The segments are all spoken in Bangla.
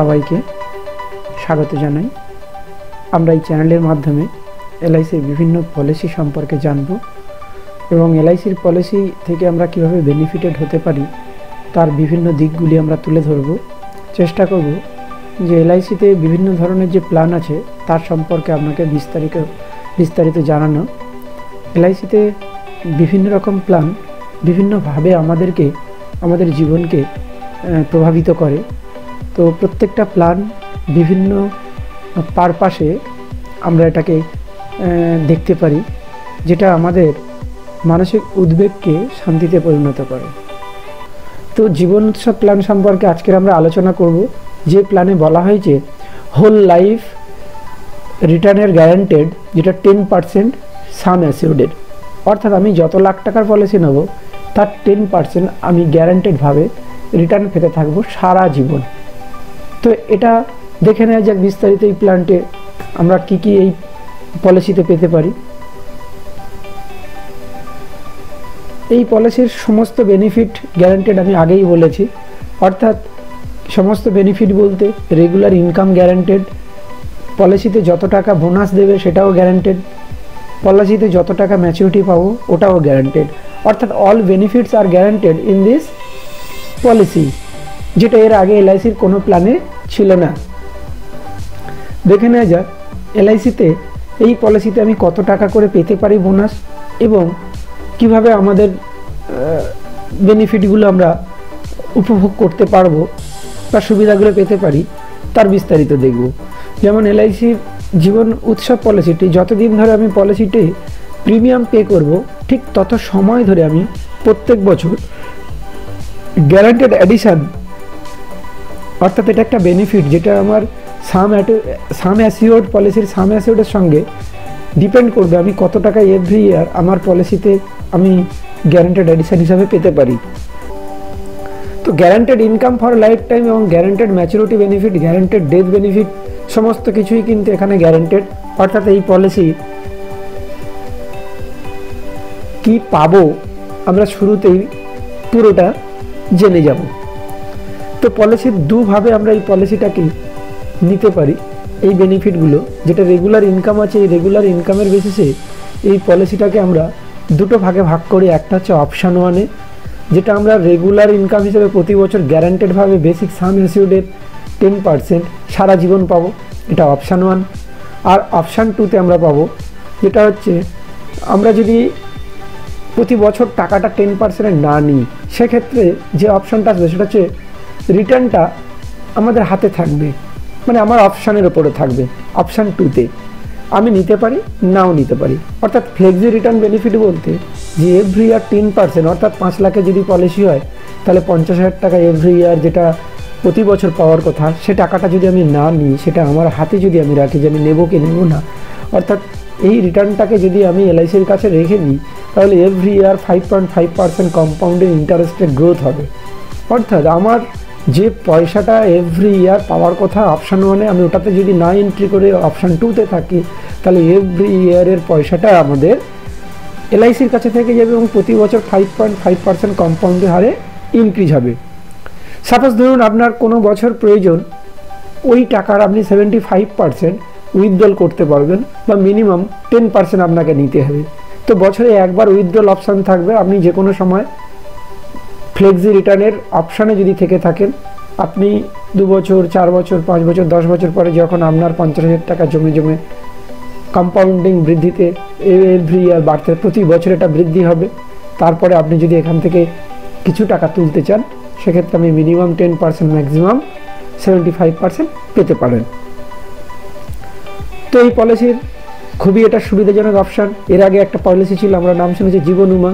সবাইকে স্বাগত জানাই। আমরা এই চ্যানেলের মাধ্যমে এলআইসির বিভিন্ন পলিসি সম্পর্কে জানব এবং এলআইসির পলিসি থেকে আমরা কিভাবে বেনিফিটেড হতে পারি তার বিভিন্ন দিকগুলি আমরা তুলে ধরব। চেষ্টা করব যে এলআইসিতে বিভিন্ন ধরনের যে প্ল্যান আছে তার সম্পর্কে আপনাকে বিস্তারিত জানানো। এলআইসিতে বিভিন্ন রকম প্ল্যান বিভিন্নভাবে আমাদের জীবনকে প্রভাবিত করে। তো প্রত্যেকটা প্ল্যান বিভিন্ন পারপাসে আমরা এটাকে দেখতে পারি, যেটা আমাদের মানসিক উদ্বেগকে শান্তিতে পরিণত করে। তো জীবন উৎসব প্ল্যান সম্পর্কে আজকের আমরা আলোচনা করব, যে প্ল্যানে বলা হয়েছে হোল লাইফ রিটার্নের গ্যারান্টেড, যেটা 10% সাম অ্যাসিউর্ডের, অর্থাৎ আমি যত লাখ টাকার পলিসি নেব তার 10% আমি গ্যারান্টেডভাবে রিটার্ন পেতে থাকবো সারা জীবন। তো এটা দেখে নেওয়া যাক বিস্তারিত এই প্ল্যানটে আমরা কি কি এই পলিসিতে পেতে পারি। এই পলিসির সমস্ত বেনিফিট গ্যারান্টেড আমি আগেই বলেছি, অর্থাৎ সমস্ত বেনিফিট বলতে রেগুলার ইনকাম গ্যারান্টেড, পলিসিতে যত টাকা বোনাস দেবে সেটাও গ্যারান্টেড, পলিসিতে যত টাকা ম্যাচুরিটি পাবো ওটাও গ্যারান্টেড, অর্থাৎ all benefits are guaranteed in this policy, যেটা এর আগে এলআইসির কোনো প্ল্যানে ছিল না। দেখে নেওয়া যাক এলআইসিতে এই পলিসিতে আমি কত টাকা করে পেতে পারি বোনাস এবং কিভাবে আমাদের বেনিফিটগুলো আমরা উপভোগ করতে পারবো বা সুবিধাগুলো পেতে পারি তার বিস্তারিত দেখব। যেমন এলআইসির জীবন উৎসব পলিসিটি যতদিন ধরে আমি পলিসিটি প্রিমিয়াম পে করব ঠিক তত সময় ধরে আমি প্রত্যেক বছর গ্যারান্টেড অ্যাডিশন, অর্থাৎ এটা একটা বেনিফিট যেটা আমার সাম অ্যাসিওর্ড পলিসির সাম অ্যাসিওর্ডের সঙ্গে ডিপেন্ড করবে আমি কত টাকা এভরি ইয়ার আমার পলিসিতে আমি গ্যারান্টেড অ্যাডিশন হিসাবে পেতে পারি। তো guaranteed income for lifetime এবং guaranteed maturity benefit, guaranteed death benefit সমস্ত কিছুই কিন্তু এখানে গ্যারান্টেড, অর্থাৎ এই পলিসি কি পাবো আমরা শুরুতেই পুরোটা জেনে যাব। তো পলিসির দুভাবে আমরা এই পলিসিটাকে নিতে পারি, এই বেনিফিটগুলো যেটা রেগুলার ইনকাম আছে, এই রেগুলার ইনকামের বেসিসে এই পলিসিটাকে আমরা দুটো ভাগে ভাগ করি। একটা হচ্ছে অপশান ওয়ানে, যেটা আমরা রেগুলার ইনকাম হিসেবে প্রতি বছর গ্যারান্টেডভাবে বেসিক সাম অ্যাসিউর্ডের 10% সারা জীবন পাবো, এটা অপশান ওয়ান। আর অপশান টুতে আমরা পাবো যেটা হচ্ছে আমরা যদি প্রতি বছর টাকাটা 10% না নিই, সেক্ষেত্রে যে অপশানটা আসবে সেটা হচ্ছে রিটার্নটা আমাদের হাতে থাকবে, মানে আমার অপশানের ওপরে থাকবে। অপশান টুতে আমি নিতে পারি নাও নিতে পারি, অর্থাৎ ফ্লেক্সি রিটার্ন বেনিফিট বলতে যে এভরি ইয়ার 10%, অর্থাৎ 5 লাখের যদি পলিসি হয় তাহলে 50,000 টাকা এভরি ইয়ার যেটা প্রতি বছর পাওয়ার কথা, সে টাকাটা যদি আমি না নিই, সেটা আমার হাতে যদি আমি রাখি যে আমি নেবো কি নেবো না, অর্থাৎ এই রিটার্নটাকে যদি আমি এলআইসির কাছে রেখে দিই তাহলে এভরি ইয়ার 5.5% কম্পাউন্ডেড ইন্টারেস্টের গ্রোথ হবে। অর্থাৎ আমার যে পয়সাটা এভরি ইয়ার পাওয়ার কথা অপশান ওয়ানে, আমি ওটাতে যদি না এন্ট্রি করে অপশান টুতে থাকি তাহলে এভরি ইয়ারের পয়সাটা আমাদের এলআইসির কাছে থেকে যাবে এবং প্রতি বছর 5.5% কম্পাউন্ডের হারে ইনক্রিজ হবে। সাপোজ ধরুন আপনার কোনো বছর প্রয়োজন, ওই টাকার আপনি 75% উইথড্রল করতে পারবেন বা মিনিমাম 10% আপনাকে নিতে হবে। তো বছরে একবার উইথড্রল অপশান থাকবে, আপনি যে কোনো সময় ফ্লেক্সি রিটার্নের অপশানে যদি থেকে থাকেন, আপনি 2 বছর 4 বছর 5 বছর 10 বছর পরে যখন আপনার 50,000 টাকা জমে জমে কম্পাউন্ডিং বৃদ্ধিতে এভরি ইয়ার বাড়তে প্রতি বছর এটা বৃদ্ধি হবে, তারপরে আপনি যদি এখান থেকে কিছু টাকা তুলতে চান সেক্ষেত্রে আপনি মিনিমাম 10% ম্যাক্সিমাম 75% পেতে পারেন। তো এই পলিসির খুবই এটা সুবিধাজনক অপশান। এর আগে একটা পলিসি ছিল, আমরা নাম শুনেছি জীবন উমা,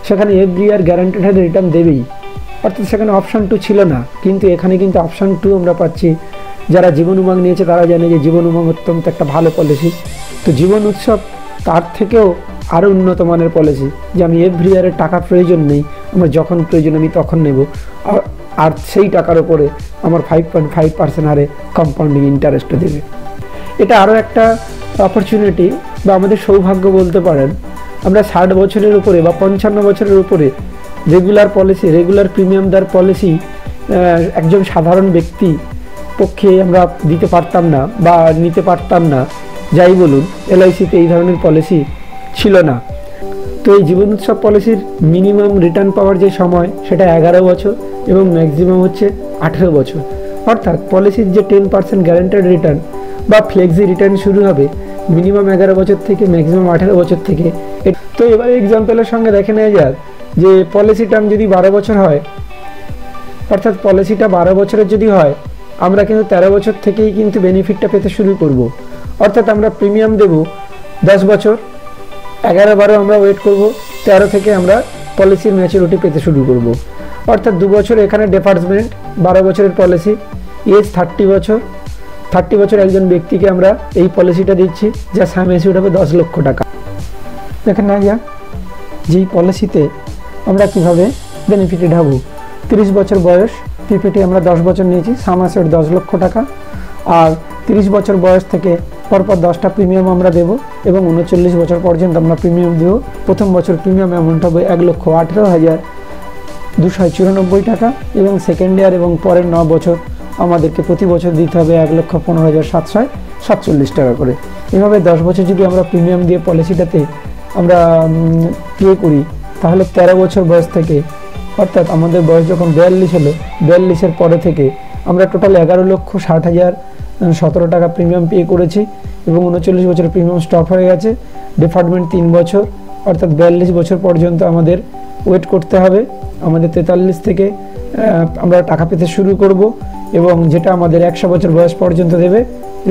সেখানে এভরি ইয়ার গ্যারান্টেড হারে রিটার্ন দেবেই, অর্থাৎ সেখানে অপশান 2 ছিল না, কিন্তু এখানে কিন্তু অপশান 2 আমরা পাচ্ছি। যারা জীবন উমাং নিয়েছে তারা জানে যে জীবন উমাং অত্যন্ত একটা ভালো পলিসি। তো জীবন উৎসব তার থেকেও আরও উন্নত মানের পলিসি, যে আমি এভরি ইয়ারের টাকা প্রয়োজন নেই, আমার যখন প্রয়োজন আমি তখন নেব, আর সেই টাকার ওপরে আমার 5.5% হারে কম্পাউন্ডিং ইন্টারেস্টও দেবে। এটা আরও একটা অপরচুনিটি বা আমাদের সৌভাগ্য বলতে পারেন। আমরা 60 বছরের উপরে বা 55 বছরের উপরে রেগুলার পলিসি, রেগুলার প্রিমিয়াম দার পলিসি একজন সাধারণ ব্যক্তি পক্ষে আমরা দিতে পারতাম না বা নিতে পারতাম না, যাই বলুন, এলআইসিতে এই ধরনের পলিসি ছিল না। তো এই জীবন উৎসব পলিসির মিনিমাম রিটার্ন পাওয়ার যে সময় সেটা 11 বছর এবং ম্যাক্সিমাম হচ্ছে 18 বছর। অর্থাৎ পলিসির যে 10% গ্যারান্টেড রিটার্ন বা ফ্লেক্সি রিটার্ন শুরু হবে মিনিমাম 11 বছর থেকে, ম্যাক্সিমাম 18 বছর থেকে। তো এবার এক্সাম্পলের সঙ্গে দেখে নেওয়া যাক যে পলিসি টার্ম যদি 12 বছর হয়, অর্থাৎ পলিসিটা 12 বছরের যদি হয়, আমরা কিন্তু 13 বছর থেকেই কিন্তু বেনিফিটটা পেতে শুরু করব। অর্থাৎ আমরা প্রিমিয়াম দেব 10 বছর, 11-12 আমরা ওয়েট করব, 13 থেকে আমরা পলিসির ম্যাচুরিটি পেতে শুরু করব। অর্থাৎ 2 বছর এখানে ডেফার্সমেন্ট, 12 বছরের পলিসি, এজ 30 বছর। 30 বছর একজন ব্যক্তিকে আমরা এই পলিসিটা দিচ্ছি, যা সাম অ্যাসিউড হবে 10 লক্ষ টাকা। দেখেন না যাক যেই পলিসিতে আমরা কিভাবে বেনিফিটেড হব। 30 বছর বয়স, পিপিটি আমরা 10 বছর নিয়েছি, সাম অ্যাসিউড 10 লক্ষ টাকা। আর 30 বছর বয়স থেকে পরপর 10টা প্রিমিয়াম আমরা দেবো এবং 39 বছর পর্যন্ত আমরা প্রিমিয়াম দেবো। প্রথম বছর প্রিমিয়াম অ্যামাউন্ট হবে 1,18,294 টাকা এবং সেকেন্ড ইয়ার এবং পরের 9 বছর আমাদেরকে প্রতি বছর দিতে হবে 1,15,747 টাকা করে। এভাবে 10 বছর যদি আমরা প্রিমিয়াম দিয়ে পলিসিটাতে আমরা পে করি, তাহলে 13 বছর বয়স থেকে, অর্থাৎ আমাদের বয়স যখন 42 হলো, 42-এর পরে থেকে আমরা টোটাল 11,60,17 টাকা প্রিমিয়াম পে করেছি এবং 39 বছর প্রিমিয়াম স্টপ হয়ে গেছে। ডিফার্টমেন্ট 3 বছর, অর্থাৎ 42 বছর পর্যন্ত আমাদের ওয়েট করতে হবে। আমাদের 43 থেকে আমরা টাকা পেতে শুরু করব এবং যেটা আমাদের 100 বছর বয়স পর্যন্ত দেবে।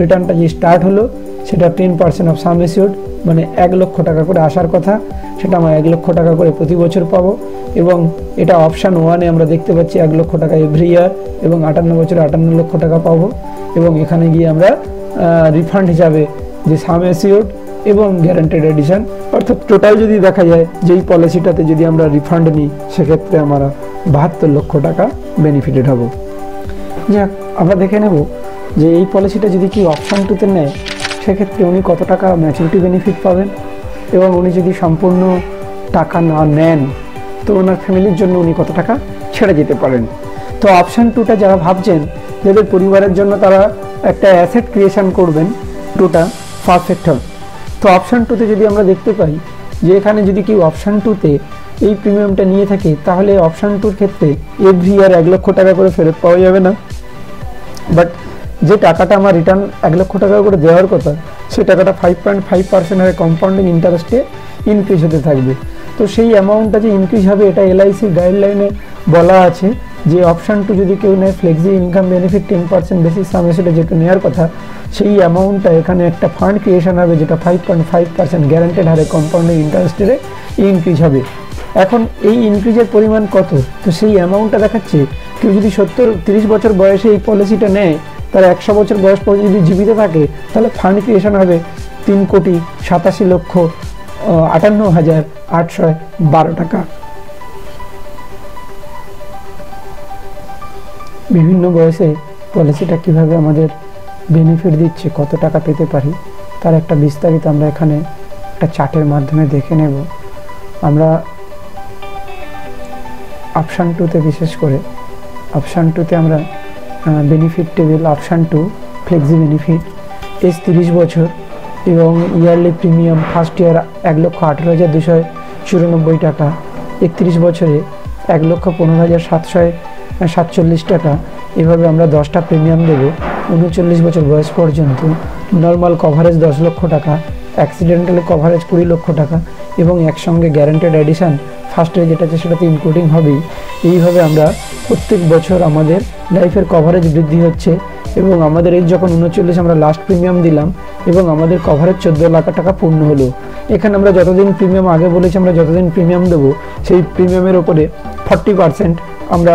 রিটার্নটা যে স্টার্ট হলো সেটা 10% অফ সাম অ্যাসিউড, মানে 1 লক্ষ টাকা করে আসার কথা, সেটা আমরা 1 লক্ষ টাকা করে প্রতি বছর পাবো। এবং এটা অপশান 1-এ আমরা দেখতে পাচ্ছি 1 লক্ষ টাকা এভরি ইয়ার এবং 58 বছরে 58 লক্ষ টাকা পাবো। এবং এখানে গিয়ে আমরা রিফান্ড হিসাবে যে সাম অ্যাসিউড এবং গ্যারান্টেড এডিশন, অর্থাৎ টোটাল যদি দেখা যায় যেই পলিসিটাতে যদি আমরা রিফান্ড নিই, সেক্ষেত্রে আমরা 72 লক্ষ টাকা বেনিফিটেড হব। যাক, আমরা দেখে নেব যে এই পলিসিটা যদি কি অপশান 2-তে নেয়, সেক্ষেত্রে উনি কত টাকা ম্যাচুরিটি বেনিফিট পাবেন এবং উনি যদি সম্পূর্ণ টাকা না নেন, তো ওনার ফ্যামিলির জন্য উনি কত টাকা ছেড়ে যেতে পারেন। তো অপশান 2টা যারা ভাবছেন যাদের পরিবারের জন্য তারা একটা অ্যাসেট ক্রিয়েশন করবেন, 2টা পারফেক্ট হবে। তো অপশান 2-তে যদি আমরা দেখতে পাই যে এখানে যদি কেউ অপশান 2-তে এই প্রিমিয়ামটা নিয়ে থাকে, তাহলে অপশান 2-র ক্ষেত্রে এভরি ইয়ার 1 লক্ষ টাকা করে ফেরত পাওয়া যাবে না, বাট যে টাকাটা আমার রিটার্ন 1 লক্ষ টাকা করে দেওয়ার কথা, সেই টাকাটা 5.5% হারে কম্পাউন্ডিং ইন্টারেস্টে ইনক্রিজ হতে থাকবে। তো সেই অ্যামাউন্টটা যে ইনক্রিজ হবে, এটা এলআইসির গাইডলাইনে বলা আছে যে অপশান 2 যদি কেউ নেয়, ফ্লেক্সি ইনকাম বেনিফিট 10% বেসিস সাম অ্যাসিউড যেটা নেওয়ার কথা, সেই অ্যামাউন্টটা এখানে একটা ফান্ড ক্রিয়েশন হবে যেটা 5.5% গ্যারান্টেড হারে কম্পাউন্ডিং ইন্টারেস্টে ইনক্রিজ হবে। এখন এই ইনক্রিজের পরিমাণ কত, তো সেই অ্যামাউন্টটা দেখাচ্ছে কেউ যদি 30 বছর বয়সে এই পলিসিটা নেয়, তার 100 বছর বয়স পর্যন্ত যদি জীবিত থাকে, তাহলে ফান্ড ক্রিয়েশন হবে 3,87,58,812 টাকা। বিভিন্ন বয়সে পলিসিটা কিভাবে আমাদের বেনিফিট দিচ্ছে, কত টাকা পেতে পারি, তার একটা বিস্তারিত আমরা এখানে একটা চার্টের মাধ্যমে দেখে নেব। আমরা অপশান 2-তে বিশেষ করে অপশান 2-তে আমরা benefit table, option 2 flexi benefit, age 30 বছর এবং ইয়ারলি প্রিমিয়াম ফার্স্ট ইয়ার 1,18,294 টাকা, 31 বছরে 1,15,747 টাকা। এভাবে আমরা 10টা প্রিমিয়াম দেবো 39 বছর বয়স পর্যন্ত। নর্মাল কভারেজ 10 লক্ষ টাকা, অ্যাক্সিডেন্টাল কভারেজ 20 লক্ষ টাকা এবং একসঙ্গে গ্যারান্টেড এডিশন ফার্স্টে যেটা আছে সেটাতে ইনক্লুডিং হবেই। এইভাবে আমরা প্রত্যেক বছর আমাদের লাইফের কভারেজ বৃদ্ধি হচ্ছে এবং আমাদের এই যখন 39 আমরা লাস্ট প্রিমিয়াম দিলাম এবং আমাদের কভারেজ 14 লাখ টাকা পূর্ণ হলো। এখানে আমরা যতদিন প্রিমিয়াম, আগে বলেছি আমরা যতদিন প্রিমিয়াম দেবো, সেই প্রিমিয়ামের ওপরে 40% আমরা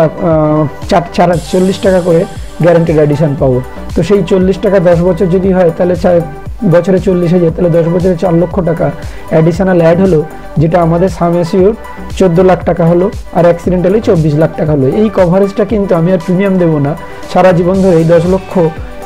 40 টাকা করে গ্যারান্টেড এডিশন পাবো। তো সেই 40 টাকা 10 বছর যদি হয়, তাহলে বছরে 40,000, তাহলে 10 বছরে 4 লক্ষ টাকা অ্যাডিশনাল অ্যাড হলো, যেটা আমাদের সাম অ্যাসিউড 14 লাখ টাকা হলো আর অ্যাক্সিডেন্টালি 24 লাখ টাকা হলো। এই কভারেজটা কিন্তু আমি আর প্রিমিয়াম দেবো না, সারা জীবন ধরে এই 10 লক্ষ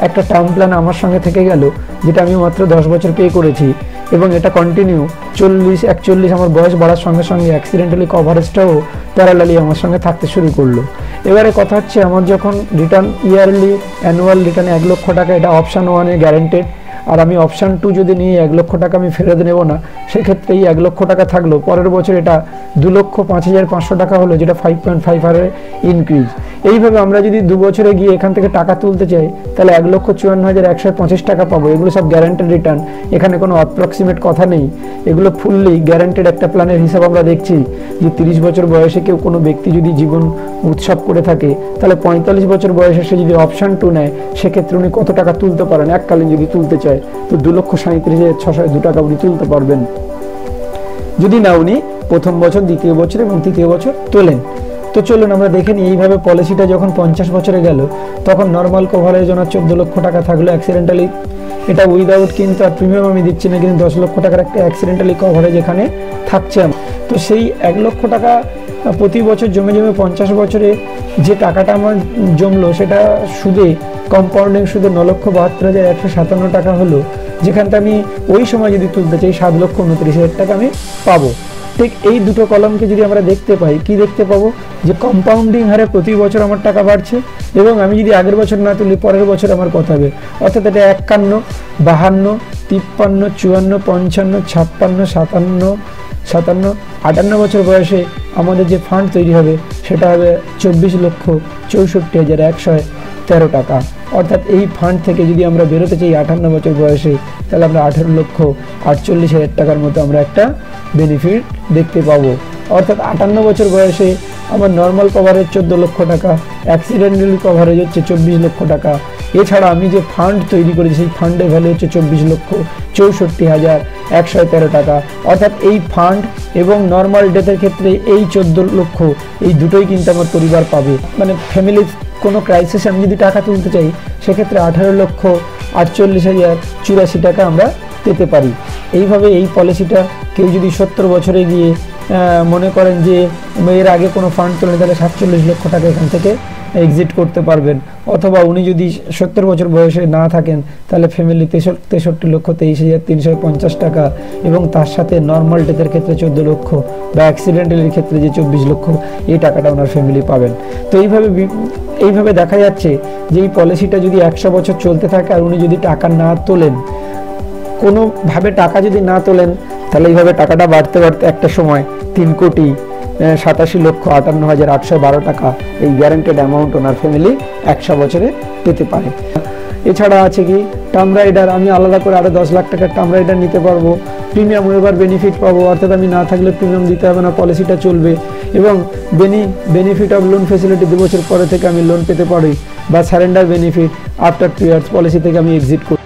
একটা টার্ম প্ল্যান আমার সঙ্গে থেকে গেল, যেটা আমি মাত্র 10 বছর পে করেছি এবং এটা কন্টিনিউ 40-41 আমার বয়স বাড়ার সঙ্গে সঙ্গে অ্যাক্সিডেন্টালি কভারেজটাও প্যারালালি আমার সঙ্গে থাকতে শুরু করলো। এবারে কথা হচ্ছে আমার যখন রিটার্ন ইয়ারলি অ্যানুয়াল রিটার্ন 1 লক্ষ টাকা, এটা অপশান 1-এ গ্যারেন্টেড, আর আমি অপশান 2 যদি নিয়ে 1 লক্ষ টাকা আমি ফেরত নেব না, সেক্ষেত্রে এই 1 লক্ষ টাকা থাকলো, পরের বছর এটা 2,05,500 টাকা হলো, যেটা 5.5 হারে ইনক্রিজ। এইভাবে আমরা যদি 2 বছরে গিয়ে এখান থেকে টাকা তুলতে চাই তাহলে 1,54,125 টাকা পাবো। এগুলো সব গ্যারান্টেড রিটার্ন, এখানে কোনো অ্যাপ্রক্সিমেট কথা নেই, এগুলো ফুললি গ্যারান্টেড একটা প্ল্যানের হিসাব। আমরা দেখছি যে 30 বছর বয়সে কেউ কোনো ব্যক্তি যদি জীবন উৎসব করে থাকে, তাহলে 45 বছর বয়সে সে যদি অপশান 2 নেয়, সেক্ষেত্রে উনি কত টাকা তুলতে পারেন এককালীন যদি তুলতে চায়, তো 2,37,602 টাকা উনি তুলতে পারবেন যদি না উনি প্রথম বছর, দ্বিতীয় বছর এবং তৃতীয় বছর তোলেন। তো চলুন আমরা দেখে নিই। এইভাবে পলিসিটা যখন 50 বছরে গেল, তখন নর্মাল কভারেজ ওনার 14 লক্ষ টাকা থাকলো অ্যাক্সিডেন্টালি, এটা উইদাউট কিন্তু আর প্রিমিয়াম আমি দিচ্ছি না, কিন্তু 10 লক্ষ টাকার একটা অ্যাক্সিডেন্টালি কভারেজ এখানে থাকছে। তো সেই 1 লক্ষ টাকা প্রতি বছর জমে জমে 50 বছরে যে টাকাটা আমার জমলো, সেটা সুদে কম্পাউন্ডিং সুদে 9,72,157 টাকা হলো, যেখানটা আমি ওই সময় যদি তুলতে চাই 7,29,000 টাকা আমি পাবো। ঠিক এই দুটো কলমকে যদি আমরা দেখতে পাই, কি দেখতে পাবো, যে কম্পাউন্ডিং হারে প্রতি বছর আমার টাকা বাড়ছে, এবং আমি যদি আগের বছর না তুলি পরের বছর আমার কত হবে, অর্থাৎ এটা 51, 52, 53, 54, 55, 56, 57, 58 বছর বয়সে আমাদের যে ফান্ড তৈরি হবে সেটা হবে 24,64,113 টাকা। অর্থাৎ এই ফান্ড থেকে যদি আমরা বেরোতে চাই 58 বছর বয়সে, তাহলে আমরা 18,48,000 টাকার মতো আমরা একটা বেনিফিট দেখতে পাবো। অর্থাৎ 58 বছর বয়সে আমার নর্মাল কভারেজ 14 লক্ষ টাকা, অ্যাক্সিডেন্টালি কভারেজ হচ্ছে 24 লক্ষ টাকা। এছাড়া আমি যে ফান্ড তৈরি করেছি সেই ফান্ডের ভ্যালু হচ্ছে 24,64,113 টাকা। অর্থাৎ এই ফান্ড এবং নর্মাল ডেথের ক্ষেত্রে এই 14 লক্ষ, এই দুটোই কিন্তু আমার পরিবার পাবে। মানে ফ্যামিলির কোনো ক্রাইসিসে আমি যদি টাকা তুলতে চাই, সেক্ষেত্রে 18,48,084 টাকা আমরা পেতে পারি। এইভাবে এই পলিসিটা কেউ যদি 70 বছরে গিয়ে মনে করেন যে এর আগে কোনো ফান্ড তোলে, তাহলে 47 লক্ষ টাকা এখান থেকে এক্সিট করতে পারবেন। অথবা উনি যদি 70 বছর বয়সে না থাকেন, তাহলে ফ্যামিলি 63,23,350 টাকা, এবং তার সাথে নর্মাল ডেথের ক্ষেত্রে 14 লক্ষ বা অ্যাক্সিডেন্টালের ক্ষেত্রে যে 24 লক্ষ, এই টাকাটা ওনার ফ্যামিলি পাবেন। তো এইভাবে দেখা যাচ্ছে যে এই পলিসিটা যদি 100 বছর চলতে থাকে আর উনি যদি টাকা না তোলেন, কোনোভাবে টাকা যদি না তোলেন, তাহলে এইভাবে টাকাটা বাড়তে বাড়তে একটা সময় 3,87,58,812 টাকা এই গ্যারান্টেড অ্যামাউন্ট ওনার ফ্যামিলি 100 বছরে পেতে পারে। এছাড়া আছে কি টার্ম রাইডার, আমি আলাদা করে আরও 10 লাখ টাকার টার্ম রাইডার নিতে পারবো, প্রিমিয়াম ওয়েভার বেনিফিট পাবো, অর্থাৎ আমি না থাকলে প্রিমিয়াম দিতে হবে না, পলিসিটা চলবে। এবং বেনিফিট অফ লোন ফেসিলিটি 2 বছর পরে থেকে আমি লোন পেতে পারি, বা surrender benefit after 2 years policy থেকে আমি এক্সিট করি।